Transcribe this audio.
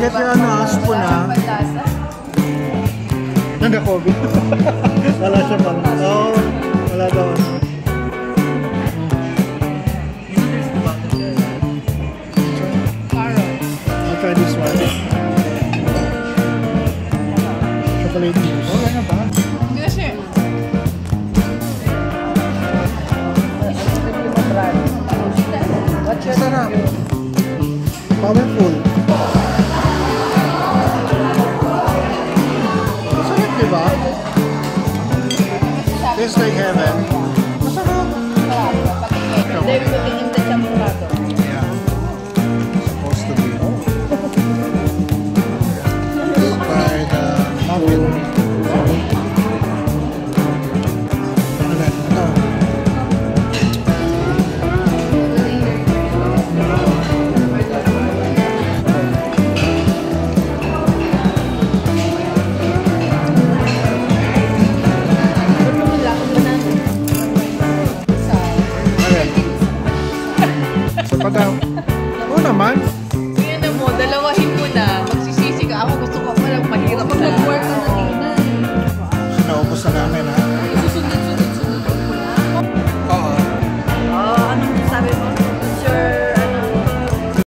kasi ano, aspo na. Nagka-COVID. Wala siya pala. Oo, wala daw. I'll try this one. Chocolate mousse. Okay na ba? Kasi. Sarap. Powerful. Masarap, diba? Tastes like heaven. Masarap. Dahil ko tinimda siyang murato. Yeah. Supposed to be. Let's try the muffin. Padaw. Oo naman. Yan na mo, dalawahin mo na.